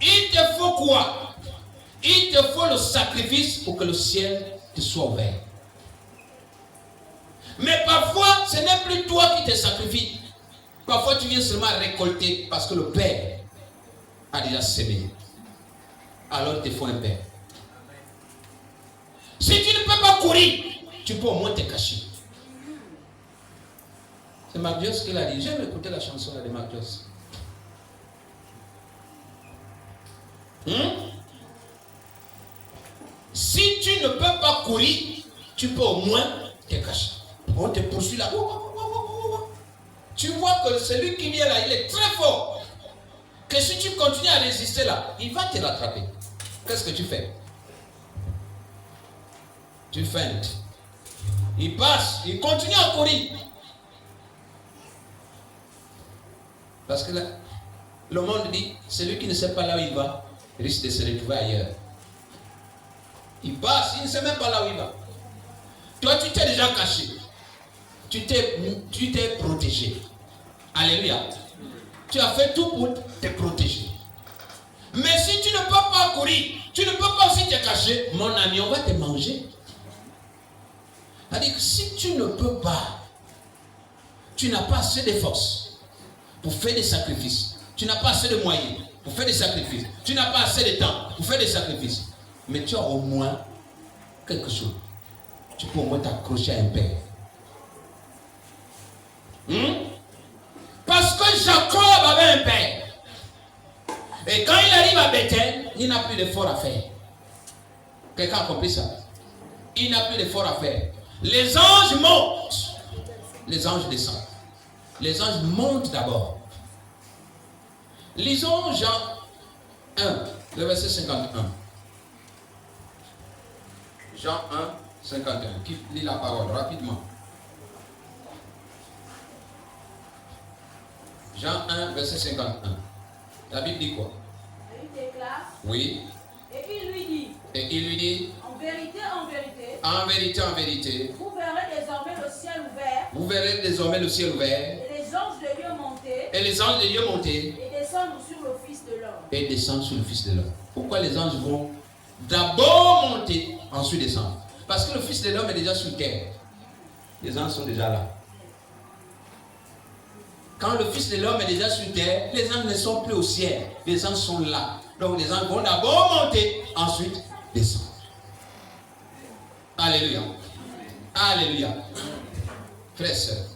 Il te faut quoi? Il te faut le sacrifice pour que le ciel te soit ouvert. Mais parfois, ce n'est plus toi qui te sacrifies. Parfois, tu viens seulement récolter parce que le Père a déjà sémé. Alors, il te faut un Père. Si tu ne peux pas courir, tu peux au moins te cacher. C'est Marc Dios qui l'a dit. J'aime écouter la chanson là de Marc Dios. Si tu ne peux pas courir, tu peux au moins te cacher. On te poursuit là. Tu vois que celui qui vient là, il est très fort. Que si tu continues à résister là, il va te rattraper. Qu'est-ce que tu fais? Tu feintes. Il passe, il continue à courir. Parce que là, le monde dit, celui qui ne sait pas là où il va, risque de se retrouver ailleurs. Il passe, il ne sait même pas là où il va. Toi, tu t'es déjà caché. Tu t'es protégé. Alléluia. Tu as fait tout pour te protéger. Mais si tu ne peux pas courir, tu ne peux pas aussi te cacher, mon ami, on va te manger. C'est-à-dire que si tu ne peux pas, tu n'as pas assez de force pour faire des sacrifices. Tu n'as pas assez de moyens pour faire des sacrifices. Tu n'as pas assez de temps pour faire des sacrifices. Mais tu as au moins quelque chose. Tu peux au moins t'accrocher à un père. Parce que Jacob avait un père. Et quand il arrive à Bethel, il n'a plus d'effort à faire. Quelqu'un a compris ça? Il n'a plus d'effort à faire. Les anges montent. Les anges descendent. Les anges montent d'abord. Lisons Jean 1, le verset 51. Jean 1, 51. Qui lit la parole rapidement? Jean 1, verset 51. La Bible dit quoi? Il déclare. Oui. Et il lui dit. Et il lui dit. En vérité, en vérité. En vérité, en vérité. Vous verrez désormais le ciel ouvert. Vous verrez désormais le ciel ouvert. Et les anges de Dieu monter. Et les anges de Dieu monter. Et descendre sur le Fils de l'homme. Et descendre sur le Fils de l'homme. Pourquoi les anges vont d'abord monter, ensuite descendre? Parce que le Fils de l'homme est déjà sur terre. Les anges sont déjà là. Quand le Fils de l'homme est déjà sur terre, les anges ne sont plus au ciel. Les anges sont là. Donc les anges vont d'abord monter, ensuite descendre. Alléluia. Alléluia. Frères et sœurs,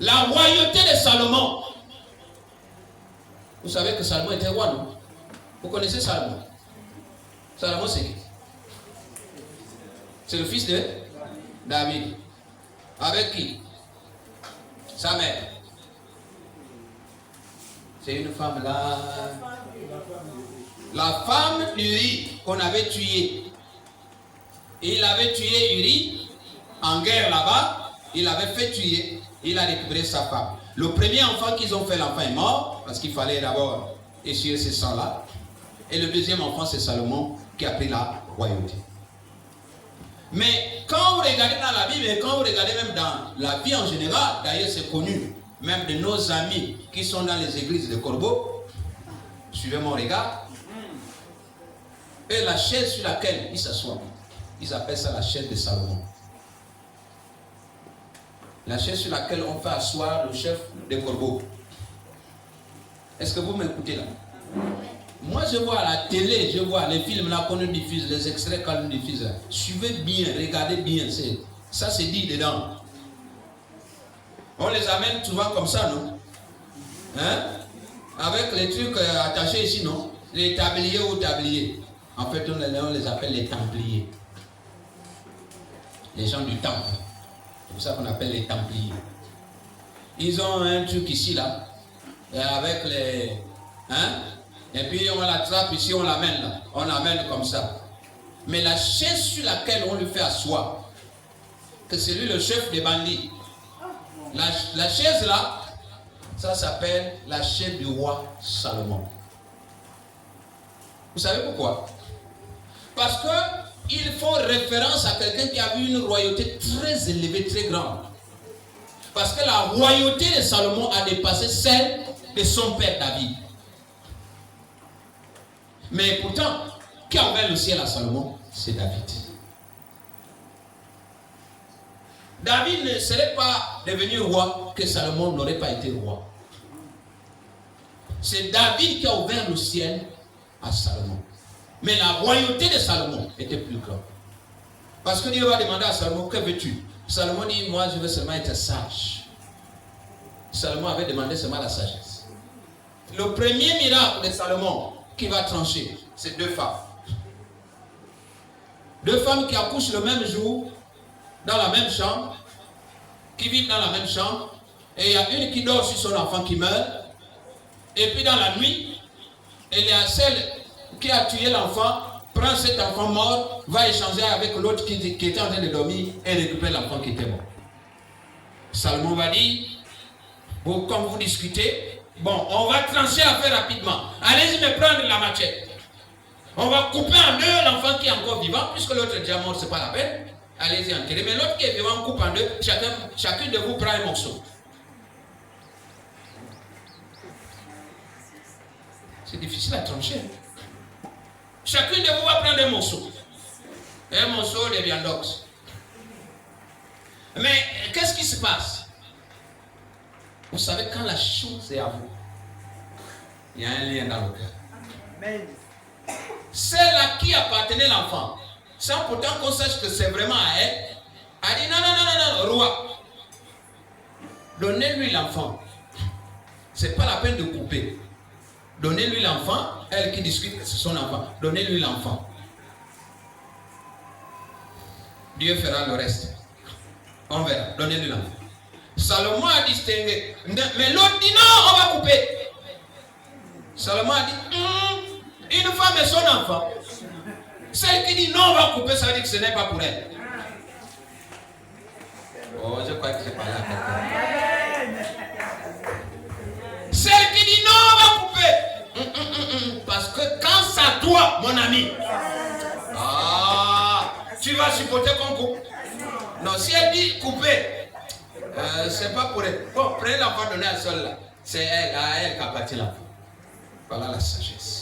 la royauté de Salomon. Vous savez que Salomon était roi, non? Vous connaissez Salomon? Salomon, c'est qui? C'est le fils de David. Avec qui? Sa mère. C'est une femme là. La femme d'Uri qu'on avait tuée. Il avait tué Uri en guerre là-bas. Il avait fait tuer. Il a récupéré sa femme. Le premier enfant qu'ils ont fait, l'enfant est mort. Parce qu'il fallait d'abord essuyer ce sang-là. Et le deuxième enfant, c'est Salomon qui a pris la royauté. Mais quand vous regardez dans la Bible et quand vous regardez même dans la vie en général, d'ailleurs c'est connu, même de nos amis qui sont dans les églises de Corbeau, suivez mon regard, et la chaise sur laquelle ils s'assoient, ils appellent ça la chaise de Salomon. La chaise sur laquelle on fait asseoir le chef des Corbeaux. Est-ce que vous m'écoutez là? Moi je vois à la télé, je vois les films là qu'on nous diffuse, les extraits qu'on nous diffuse là. Suivez bien, regardez bien, ça c'est dit dedans. On les amène souvent comme ça, non? Hein? Avec les trucs attachés ici, non? Les tabliers ou tabliers. En fait, on les appelle les templiers. Les gens du temple. C'est pour ça qu'on appelle les templiers. Ils ont un truc ici là, et avec les... Hein? Et puis on l'attrape ici, on l'amène là. On l'amène comme ça. Mais la chaise sur laquelle on lui fait asseoir, que c'est lui le chef des bandits. La chaise là, ça s'appelle la chaise du roi Salomon. Vous savez pourquoi? Parce que ils font référence à quelqu'un qui a eu une royauté très élevée, très grande. Parce que la royauté de Salomon a dépassé celle de son père David. Mais pourtant, qui a ouvert le ciel à Salomon? C'est David. David ne serait pas devenu roi que Salomon n'aurait pas été roi. C'est David qui a ouvert le ciel à Salomon. Mais la royauté de Salomon était plus grande. Parce que Dieu va demander à Salomon, que veux-tu? Salomon dit, moi je veux seulement être sage. Salomon avait demandé seulement la sagesse. Le premier miracle de Salomon qui va trancher, c'est deux femmes. Deux femmes qui accouchent le même jour, dans la même chambre, qui vivent dans la même chambre, et il y a une qui dort sur son enfant qui meurt, et puis dans la nuit, il y a celle qui a tué l'enfant, prend cet enfant mort, va échanger avec l'autre qui était en train de dormir et récupère l'enfant qui était mort. Salomon va dire, bon, comme vous discutez, bon, on va trancher l'affaire rapidement. Allez-y me prendre la machette. On va couper en deux l'enfant qui est encore vivant, puisque l'autre est déjà mort, c'est pas la peine. Allez-y enterrer. Mais l'autre qui est vivant, on coupe en deux. Chacun de vous prend un morceau. C'est difficile à trancher. Chacun de vous va prendre un morceau. Un morceau de viandox. Mais qu'est-ce qui se passe? Vous savez, quand la chose est à vous, il y a un lien dans le cœur. Celle à qui appartenait l'enfant, sans pourtant qu'on sache que c'est vraiment à elle, a dit non, roi, donnez-lui l'enfant. C'est pas la peine de couper. Donnez-lui l'enfant, elle qui discute que c'est son enfant, donnez-lui l'enfant. Dieu fera le reste. On verra, donnez-lui l'enfant. Salomon a distingué, mais l'autre dit non, on va couper. Salomon a dit, une femme et son enfant. Celle qui dit non, on va couper, ça veut dire que ce n'est pas pour elle. Oh, je crois que c'est pas là. Celle qui dit non, on va couper. Parce que quand ça doit, mon ami, tu vas supporter qu'on coupe. Non, si elle dit couper, c'est pas pour elle. Bon, prenez l'enfant donné à seul là. C'est elle, à elle qu'appartient l'enfant. Voilà la sagesse.